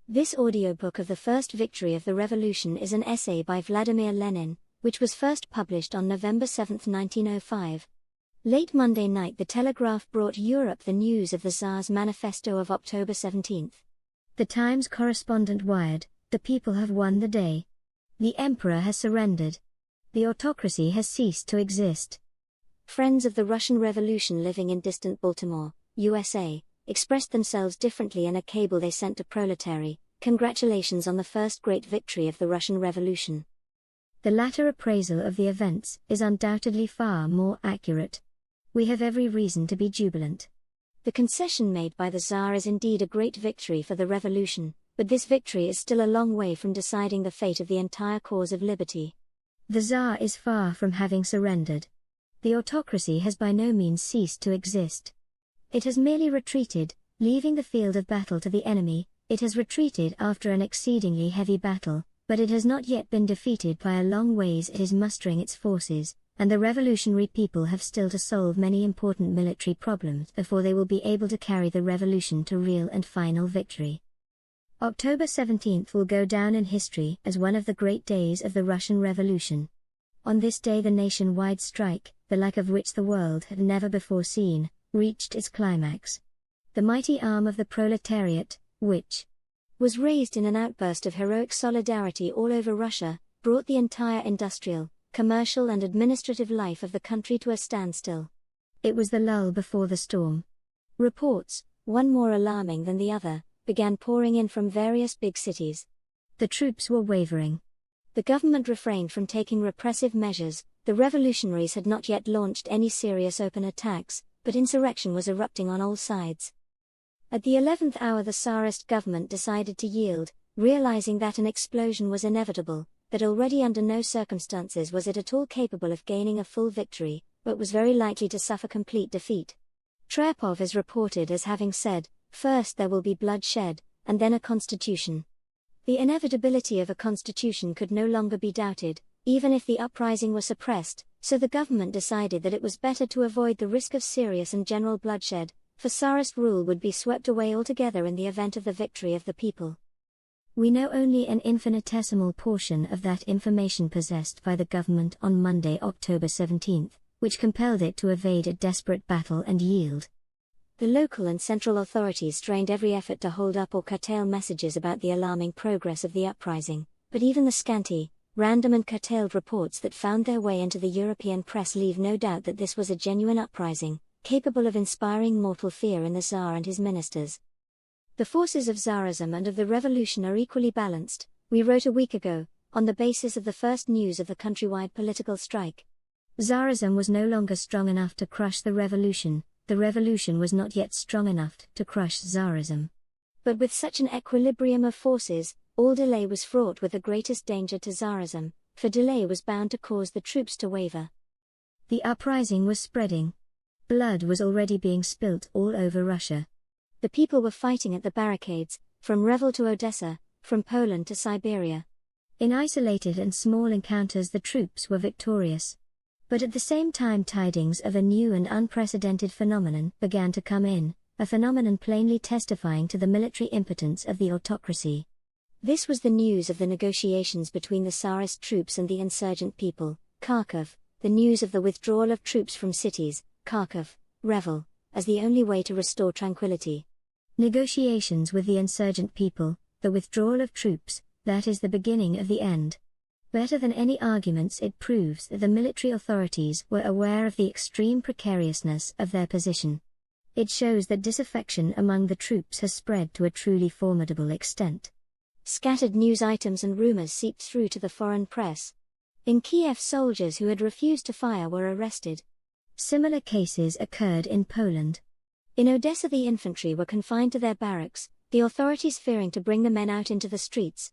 This audiobook of the first victory of the revolution is an essay by Vladimir Lenin, which was first published on November 7, 1905. Late Monday night the Telegraph brought Europe the news of the Tsar's manifesto of October 17. The Times correspondent wired, "The people have won the day. The emperor has surrendered. The autocracy has ceased to exist." Friends of the Russian Revolution living in distant Baltimore, USA, expressed themselves differently in a cable they sent to Proletary: "Congratulations on the first great victory of the Russian Revolution." The latter appraisal of the events is undoubtedly far more accurate. We have every reason to be jubilant. The concession made by the Tsar is indeed a great victory for the revolution, but this victory is still a long way from deciding the fate of the entire cause of liberty. The Tsar is far from having surrendered. The autocracy has by no means ceased to exist. It has merely retreated, leaving the field of battle to the enemy. It has retreated after an exceedingly heavy battle, but it has not yet been defeated by a long ways. It is mustering its forces, and the revolutionary people have still to solve many important military problems before they will be able to carry the revolution to real and final victory. October 17 will go down in history as one of the great days of the Russian Revolution. On this day the nationwide strike, the like of which the world had never before seen, reached its climax. The mighty arm of the proletariat, which was raised in an outburst of heroic solidarity all over Russia, brought the entire industrial, commercial and administrative life of the country to a standstill. It was the lull before the storm. Reports, one more alarming than the other, began pouring in from various big cities. The troops were wavering. The government refrained from taking repressive measures. The revolutionaries had not yet launched any serious open attacks, but insurrection was erupting on all sides. At the 11th hour the Tsarist government decided to yield, realizing that an explosion was inevitable, that already under no circumstances was it at all capable of gaining a full victory, but was very likely to suffer complete defeat. Trepov is reported as having said, "First there will be bloodshed, and then a constitution." The inevitability of a constitution could no longer be doubted, even if the uprising were suppressed, so the government decided that it was better to avoid the risk of serious and general bloodshed, for Tsarist rule would be swept away altogether in the event of the victory of the people. We know only an infinitesimal portion of that information possessed by the government on Monday, October 17, which compelled it to evade a desperate battle and yield. The local and central authorities strained every effort to hold up or curtail messages about the alarming progress of the uprising, but even the scanty, random and curtailed reports that found their way into the European press leave no doubt that this was a genuine uprising, capable of inspiring mortal fear in the Tsar and his ministers. The forces of Tsarism and of the revolution are equally balanced, we wrote a week ago, on the basis of the first news of the countrywide political strike. Tsarism was no longer strong enough to crush the revolution was not yet strong enough to crush Tsarism. But with such an equilibrium of forces, all delay was fraught with the greatest danger to Tsarism, for delay was bound to cause the troops to waver. The uprising was spreading. Blood was already being spilt all over Russia. The people were fighting at the barricades, from Revel to Odessa, from Poland to Siberia. In isolated and small encounters the troops were victorious. But at the same time tidings of a new and unprecedented phenomenon began to come in, a phenomenon plainly testifying to the military impotence of the autocracy. This was the news of the negotiations between the Tsarist troops and the insurgent people, Kharkov, the news of the withdrawal of troops from cities, Kharkov, Revel, as the only way to restore tranquility. Negotiations with the insurgent people, the withdrawal of troops, that is the beginning of the end. Better than any arguments it proves that the military authorities were aware of the extreme precariousness of their position. It shows that disaffection among the troops has spread to a truly formidable extent. Scattered news items and rumors seeped through to the foreign press. In Kiev soldiers who had refused to fire were arrested. Similar cases occurred in Poland. In Odessa the infantry were confined to their barracks, the authorities fearing to bring the men out into the streets.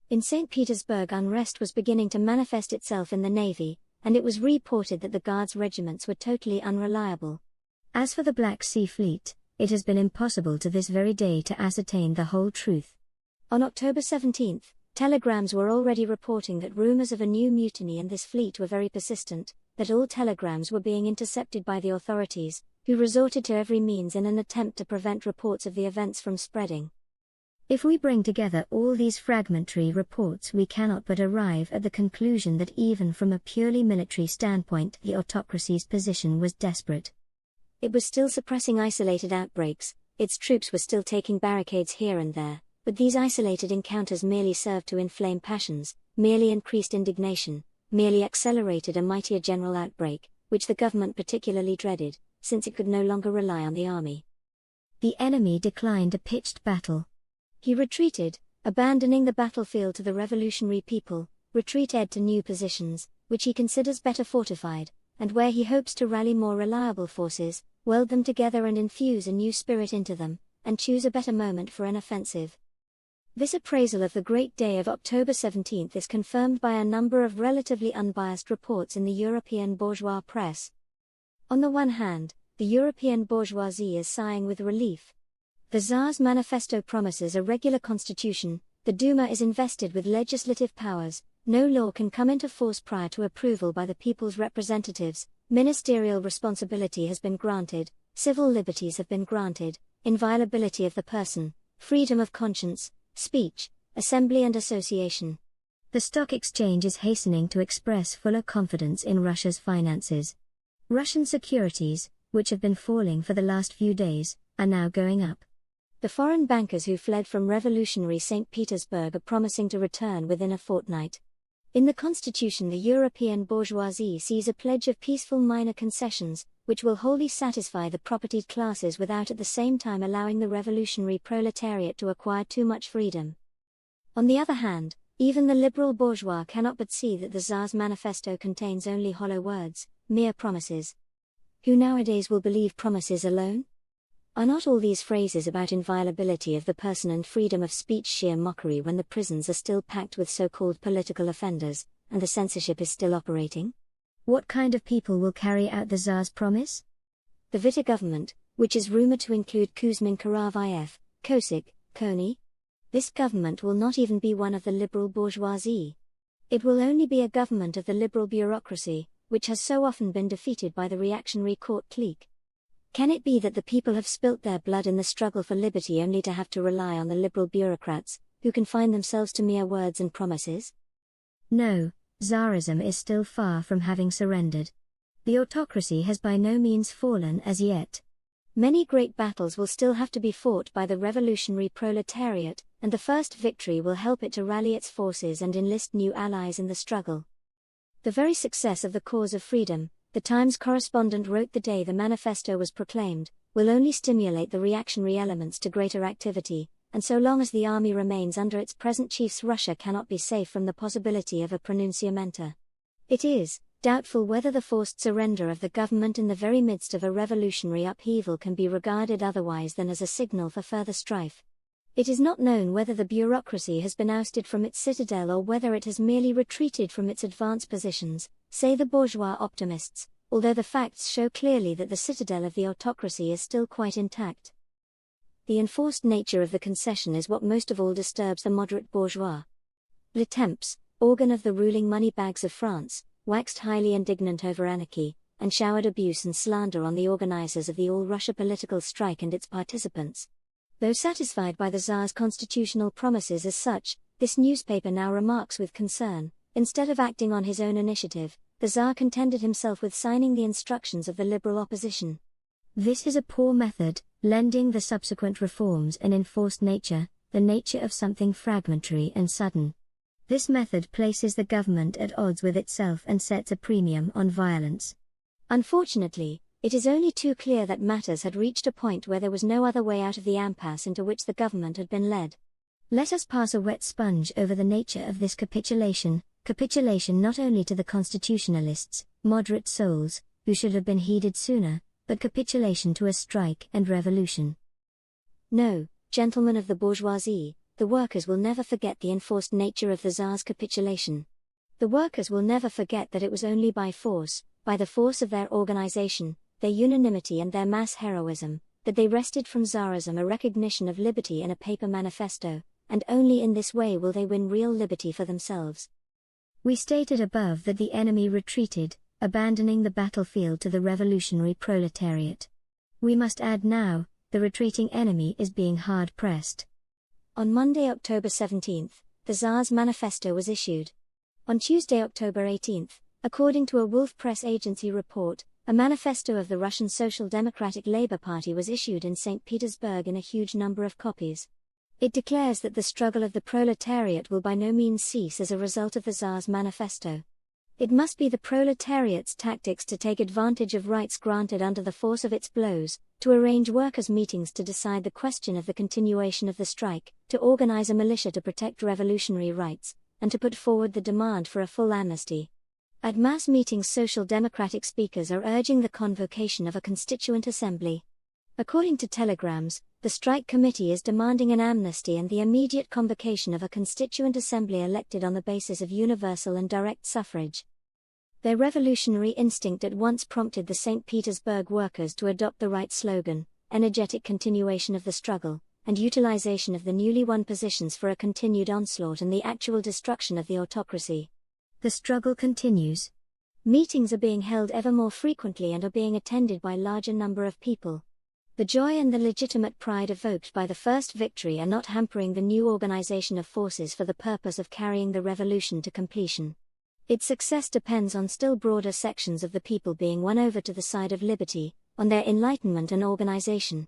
In St. Petersburg unrest was beginning to manifest itself in the navy, and it was reported that the Guards regiments were totally unreliable. As for the Black Sea Fleet, it has been impossible to this very day to ascertain the whole truth. On October 17, telegrams were already reporting that rumors of a new mutiny in this fleet were very persistent, that all telegrams were being intercepted by the authorities, who resorted to every means in an attempt to prevent reports of the events from spreading. If we bring together all these fragmentary reports, we cannot but arrive at the conclusion that even from a purely military standpoint, the autocracy's position was desperate. It was still suppressing isolated outbreaks, its troops were still taking barricades here and there, but these isolated encounters merely served to inflame passions, merely increased indignation, merely accelerated a mightier general outbreak, which the government particularly dreaded, since it could no longer rely on the army. The enemy declined a pitched battle. He retreated, abandoning the battlefield to the revolutionary people, retreated to new positions, which he considers better fortified, and where he hopes to rally more reliable forces, weld them together and infuse a new spirit into them, and choose a better moment for an offensive. This appraisal of the great day of October 17 is confirmed by a number of relatively unbiased reports in the European bourgeois press. On the one hand, the European bourgeoisie is sighing with relief. The Tsar's manifesto promises a regular constitution, the Duma is invested with legislative powers, no law can come into force prior to approval by the people's representatives, ministerial responsibility has been granted, civil liberties have been granted, inviolability of the person, freedom of conscience, speech, assembly and association. The stock exchange is hastening to express fuller confidence in Russia's finances. Russian securities, which have been falling for the last few days, are now going up. The foreign bankers who fled from revolutionary St. Petersburg are promising to return within a fortnight. In the constitution, the European bourgeoisie sees a pledge of peaceful minor concessions, which will wholly satisfy the propertied classes without at the same time allowing the revolutionary proletariat to acquire too much freedom. On the other hand, even the liberal bourgeois cannot but see that the Tsar's manifesto contains only hollow words, mere promises. Who nowadays will believe promises alone? Are not all these phrases about inviolability of the person and freedom of speech sheer mockery when the prisons are still packed with so-called political offenders, and the censorship is still operating? What kind of people will carry out the Tsar's promise? The Vita government, which is rumored to include Kuzmin Karavayev, Kosik, Kony. This government will not even be one of the liberal bourgeoisie. It will only be a government of the liberal bureaucracy, which has so often been defeated by the reactionary court clique. Can it be that the people have spilt their blood in the struggle for liberty only to have to rely on the liberal bureaucrats, who confine themselves to mere words and promises? No, Tsarism is still far from having surrendered. The autocracy has by no means fallen as yet. Many great battles will still have to be fought by the revolutionary proletariat, and the first victory will help it to rally its forces and enlist new allies in the struggle. The very success of the cause of freedom, the Times correspondent wrote the day the manifesto was proclaimed, will only stimulate the reactionary elements to greater activity, and so long as the army remains under its present chiefs, Russia cannot be safe from the possibility of a pronunciamento. It is doubtful whether the forced surrender of the government in the very midst of a revolutionary upheaval can be regarded otherwise than as a signal for further strife. It is not known whether the bureaucracy has been ousted from its citadel or whether it has merely retreated from its advanced positions, say the bourgeois optimists, although the facts show clearly that the citadel of the autocracy is still quite intact. The enforced nature of the concession is what most of all disturbs the moderate bourgeois. Le Temps, organ of the ruling moneybags of France, waxed highly indignant over anarchy, and showered abuse and slander on the organizers of the All-Russia political strike and its participants. Though satisfied by the Tsar's constitutional promises as such, this newspaper now remarks with concern, instead of acting on his own initiative, the Tsar contented himself with signing the instructions of the liberal opposition. This is a poor method, lending the subsequent reforms an enforced nature, the nature of something fragmentary and sudden. This method places the government at odds with itself and sets a premium on violence. Unfortunately, it is only too clear that matters had reached a point where there was no other way out of the impasse into which the government had been led. Let us pass a wet sponge over the nature of this capitulation not only to the constitutionalists, moderate souls, who should have been heeded sooner, but capitulation to a strike and revolution. No, gentlemen of the bourgeoisie, the workers will never forget the enforced nature of the Tsar's capitulation. The workers will never forget that it was only by force, by the force of their organization, their unanimity and their mass heroism, that they wrested from Tsarism a recognition of liberty in a paper manifesto, and only in this way will they win real liberty for themselves. We stated above that the enemy retreated, abandoning the battlefield to the revolutionary proletariat. We must add now, the retreating enemy is being hard pressed. On Monday, October 17, the Tsar's manifesto was issued. On Tuesday, October 18, according to a Wolf Press Agency report, a manifesto of the Russian Social Democratic Labour Party was issued in St. Petersburg in a huge number of copies. It declares that the struggle of the proletariat will by no means cease as a result of the Tsar's manifesto. It must be the proletariat's tactics to take advantage of rights granted under the force of its blows, to arrange workers' meetings to decide the question of the continuation of the strike, to organize a militia to protect revolutionary rights, and to put forward the demand for a full amnesty. At mass meetings, social democratic speakers are urging the convocation of a constituent assembly. According to telegrams, the strike committee is demanding an amnesty and the immediate convocation of a constituent assembly elected on the basis of universal and direct suffrage. Their revolutionary instinct at once prompted the St. Petersburg workers to adopt the right slogan, energetic continuation of the struggle, and utilization of the newly won positions for a continued onslaught and the actual destruction of the autocracy. The struggle continues. Meetings are being held ever more frequently and are being attended by larger number of people. The joy and the legitimate pride evoked by the first victory are not hampering the new organization of forces for the purpose of carrying the revolution to completion. Its success depends on still broader sections of the people being won over to the side of liberty, on their enlightenment and organization.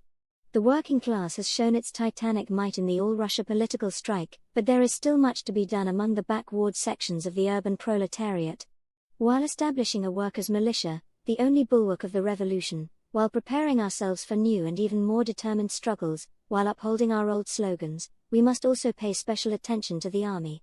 The working class has shown its titanic might in the All-Russia political strike, but there is still much to be done among the backward sections of the urban proletariat. While establishing a workers' militia, the only bulwark of the revolution, while preparing ourselves for new and even more determined struggles, while upholding our old slogans, we must also pay special attention to the army.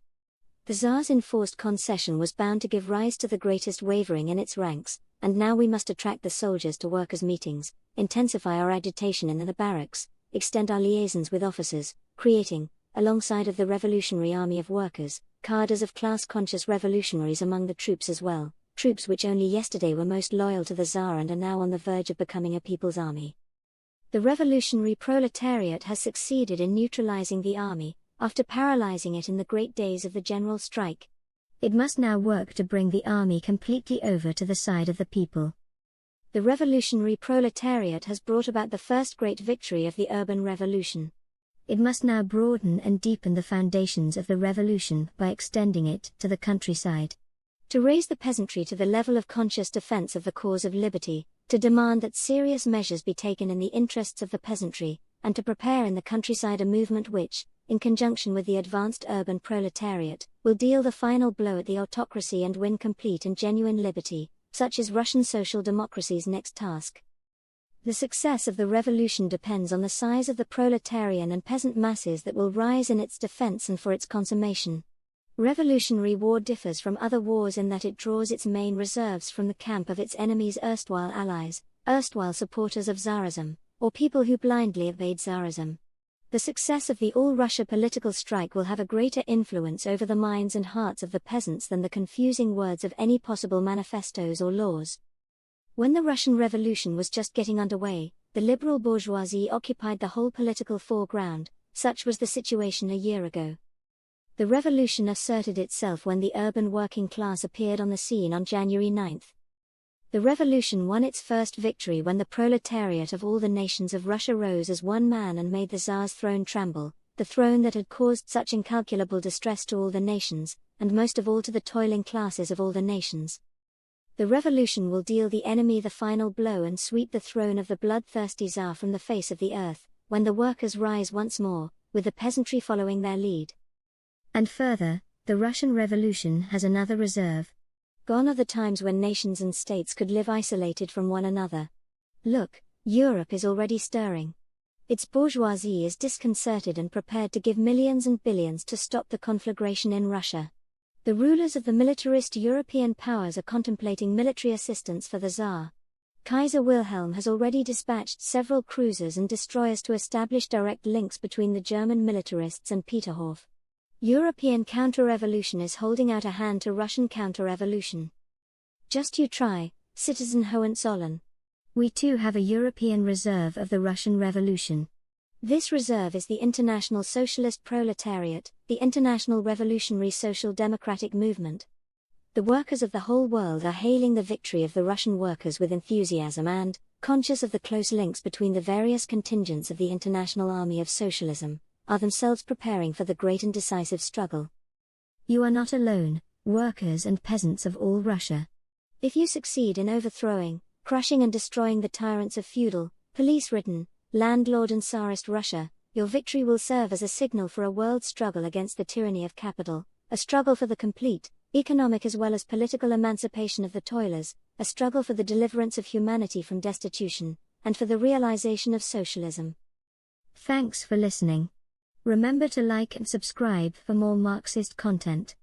The Tsar's enforced concession was bound to give rise to the greatest wavering in its ranks, and now we must attract the soldiers to workers' meetings, intensify our agitation in the barracks, extend our liaisons with officers, creating, alongside of the revolutionary army of workers, cadres of class-conscious revolutionaries among the troops as well, troops which only yesterday were most loyal to the Tsar and are now on the verge of becoming a people's army. The revolutionary proletariat has succeeded in neutralizing the army, after paralyzing it in the great days of the general strike. It must now work to bring the army completely over to the side of the people. The revolutionary proletariat has brought about the first great victory of the urban revolution. It must now broaden and deepen the foundations of the revolution by extending it to the countryside. To raise the peasantry to the level of conscious defense of the cause of liberty, to demand that serious measures be taken in the interests of the peasantry, and to prepare in the countryside a movement which, in conjunction with the advanced urban proletariat, will deal the final blow at the autocracy and win complete and genuine liberty. Such is Russian social democracy's next task. The success of the revolution depends on the size of the proletarian and peasant masses that will rise in its defense and for its consummation. Revolutionary war differs from other wars in that it draws its main reserves from the camp of its enemies, erstwhile allies, erstwhile supporters of Tsarism, or people who blindly obeyed Tsarism. The success of the All-Russia political strike will have a greater influence over the minds and hearts of the peasants than the confusing words of any possible manifestos or laws. When the Russian Revolution was just getting underway, the liberal bourgeoisie occupied the whole political foreground. Such was the situation a year ago. The revolution asserted itself when the urban working class appeared on the scene on January 9. The revolution won its first victory when the proletariat of all the nations of Russia rose as one man and made the Tsar's throne tremble, the throne that had caused such incalculable distress to all the nations, and most of all to the toiling classes of all the nations. The revolution will deal the enemy the final blow and sweep the throne of the bloodthirsty Tsar from the face of the earth, when the workers rise once more, with the peasantry following their lead. And further, the Russian Revolution has another reserve. Gone are the times when nations and states could live isolated from one another. Look, Europe is already stirring. Its bourgeoisie is disconcerted and prepared to give millions and billions to stop the conflagration in Russia. The rulers of the militarist European powers are contemplating military assistance for the Tsar. Kaiser Wilhelm has already dispatched several cruisers and destroyers to establish direct links between the German militarists and Peterhof. European counter-revolution is holding out a hand to Russian counter-revolution. Just you try, citizen Hohenzollern. We too have a European reserve of the Russian Revolution. This reserve is the International Socialist Proletariat, the International Revolutionary Social Democratic Movement. The workers of the whole world are hailing the victory of the Russian workers with enthusiasm and, conscious of the close links between the various contingents of the International Army of Socialism, are themselves preparing for the great and decisive struggle. You are not alone, workers and peasants of all Russia. If you succeed in overthrowing, crushing and destroying the tyrants of feudal, police-ridden, landlord and Tsarist Russia, your victory will serve as a signal for a world struggle against the tyranny of capital, a struggle for the complete, economic as well as political emancipation of the toilers, a struggle for the deliverance of humanity from destitution, and for the realization of socialism. Thanks for listening. Remember to like and subscribe for more Marxist content.